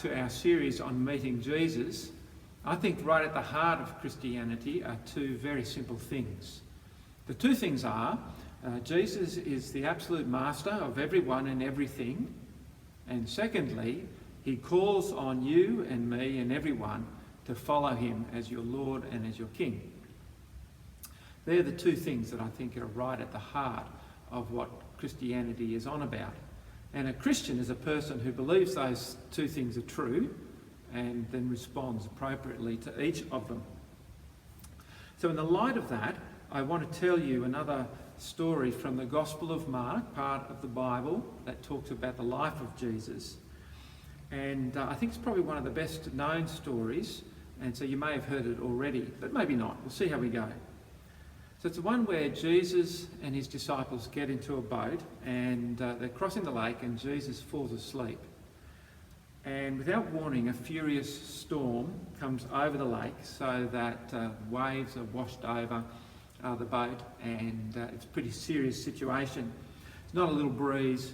to our series on meeting Jesus, I think right at the heart of Christianity are two very simple things. The two things are, Jesus is the absolute master of everyone and everything, and secondly, he calls on you and me and everyone to follow him as your Lord and as your King. They're the two things that I think are right at the heart of what Christianity is on about. And a Christian is a person who believes those two things are true and then responds appropriately to each of them. So in the light of that, I want to tell you another story from the Gospel of Mark, part of the Bible that talks about the life of Jesus. And I think it's probably one of the best known stories, and so you may have heard it already, but maybe not. We'll see how we go. So it's the one where Jesus and his disciples get into a boat and they're crossing the lake and Jesus falls asleep. And without warning, a furious storm comes over the lake so that waves are washed over the boat, and it's a pretty serious situation. It's not a little breeze,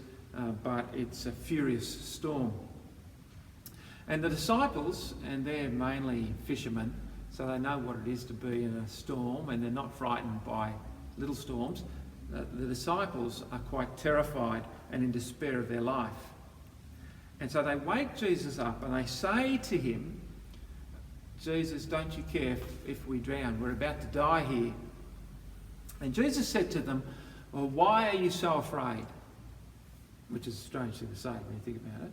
but it's a furious storm. And the disciples, and they're mainly fishermen, so they know what it is to be in a storm, and they're not frightened by little storms. The disciples are quite terrified and in despair of their life. And so they wake Jesus up and they say to him, "Jesus, don't you care if we drown? We're about to die here." And Jesus said to them, "Well, why are you so afraid?" Which is a strange thing to say when you think about it.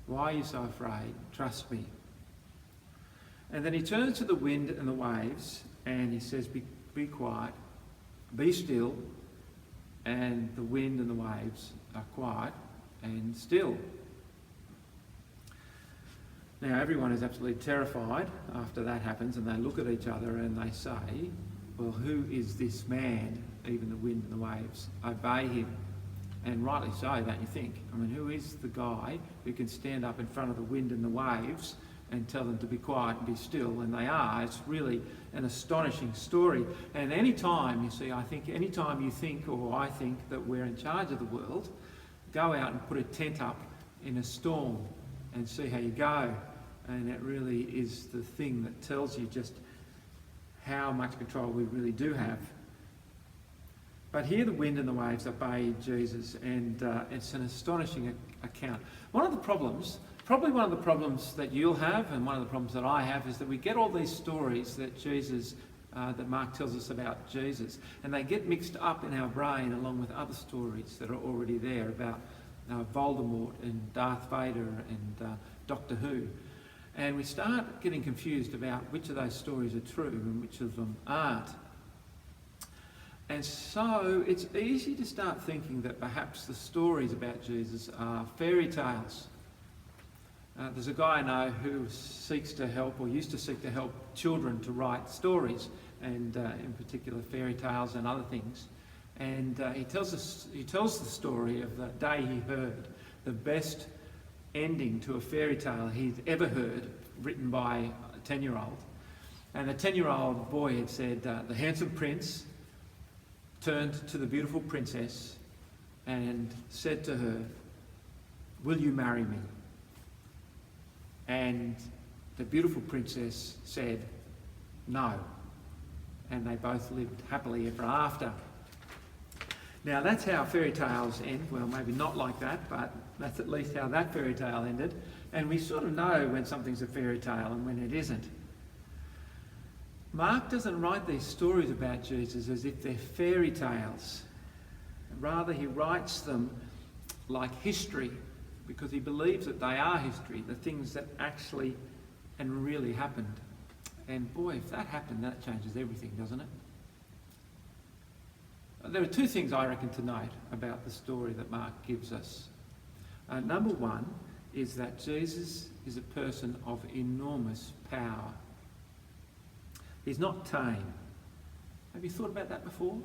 Why are you so afraid? Trust me. And then he turns to the wind and the waves and he says, be quiet, be still. And the wind and the waves are quiet and still. Now everyone is absolutely terrified after that happens, and they look at each other and they say, "Well, who is this man? Even the wind and the waves obey him." And rightly so, don't you think? I mean, who is the guy who can stand up in front of the wind and the waves and tell them to be quiet and be still? And they are. It's really an astonishing story. And any time, you see, I think any time you think, or I think, that we're in charge of the world, go out and put a tent up in a storm and see how you go. And it really is the thing that tells you just how much control we really do have. But here the wind and the waves obey Jesus, and it's an astonishing account. One of the problems, probably one of the problems that you'll have, and one of the problems that I have, is that we get all these stories that that Mark tells us about Jesus, and they get mixed up in our brain along with other stories that are already there about Voldemort and Darth Vader and Doctor Who. And we start getting confused about which of those stories are true and which of them aren't. And so it's easy to start thinking that perhaps the stories about Jesus are fairy tales. There's a guy I know who seeks to help, or used to seek to help, children to write stories, and in particular fairy tales and other things. And he tells the story of the day he heard the best ending to a fairy tale he'd ever heard, written by a 10-year-old. And the 10-year-old boy had said, the handsome prince turned to the beautiful princess and said to her, "Will you marry me?" And the beautiful princess said, "No." And they both lived happily ever after. Now that's how fairy tales end. Well, maybe not like that, but that's at least how that fairy tale ended. And we sort of know when something's a fairy tale and when it isn't. Mark doesn't write these stories about Jesus as if they're fairy tales. Rather, he writes them like history, because he believes that they are history, the things that actually and really happened. And boy, if that happened, that changes everything, doesn't it? There are two things I reckon to note about the story that Mark gives us. Number one is that Jesus is a person of enormous power. He's not tame. Have you thought about that before?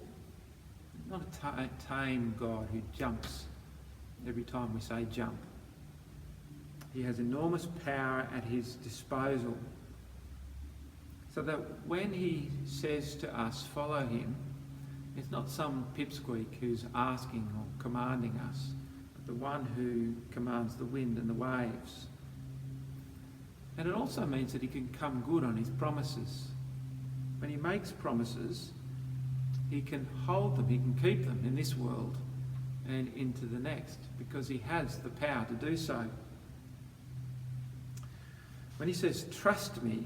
Not a tame God who jumps every time we say jump. He has enormous power at his disposal. So that when he says to us, follow him, it's not some pipsqueak who's asking or commanding us, but the one who commands the wind and the waves. And it also means that he can come good on his promises. When he makes promises, he can hold them, he can keep them in this world and into the next, because he has the power to do so. When he says, trust me,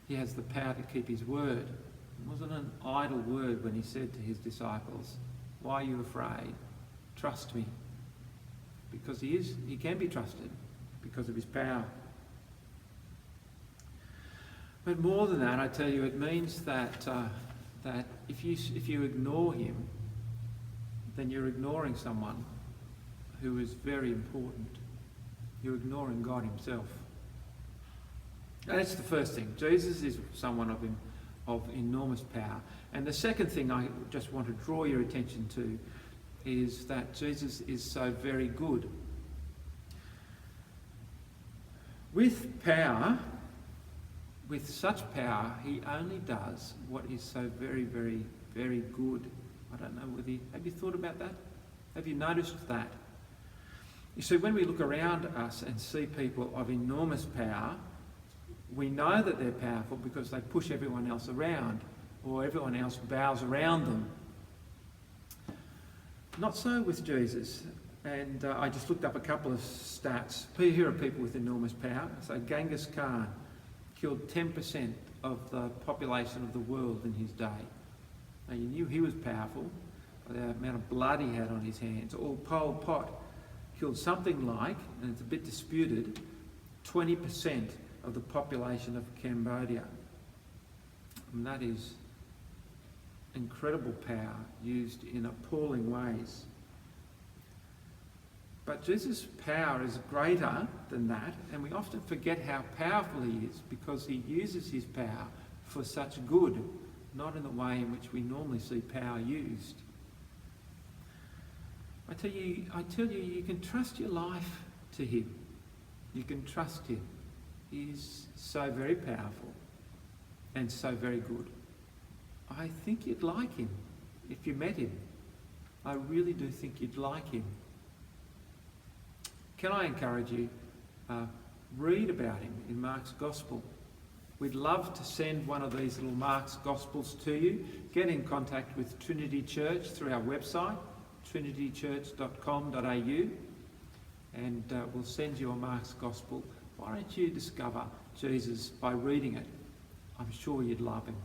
he has the power to keep his word. It wasn't an idle word when he said to his disciples, why are you afraid? Trust me. Because he can be trusted because of his power. But more than that, I tell you, it means that if you ignore him, then you're ignoring someone who is very important. You're ignoring God himself. That's the first thing. Jesus is someone of enormous power. And the second thing I just want to draw your attention to is that Jesus is so very good. With power, with such power, he only does what is so very, very, very good. I don't know whether have you thought about that? Have you noticed that? You see, when we look around us and see people of enormous power, we know that they're powerful because they push everyone else around, or everyone else bows around them. Not so with Jesus. And I just looked up a couple of stats. Here are people with enormous power. So Genghis Khan killed 10% of the population of the world in his day. Now, you knew he was powerful by the amount of blood he had on his hands. Or Pol Pot killed something like, and it's a bit disputed, 20% of the population of Cambodia. And that is incredible power used in appalling ways. But Jesus' power is greater than that, and we often forget how powerful he is because he uses his power for such good, not in the way in which we normally see power used. I tell you, you can trust your life to him. You can trust him. He is so very powerful and so very good. I think you'd like him if you met him. I really do think you'd like him. Can I encourage you, read about him in Mark's Gospel. We'd love to send one of these little Mark's Gospels to you. Get in contact with Trinity Church through our website, trinitychurch.com.au, and we'll send you a Mark's Gospel. Why don't you discover Jesus by reading it? I'm sure you'd love him.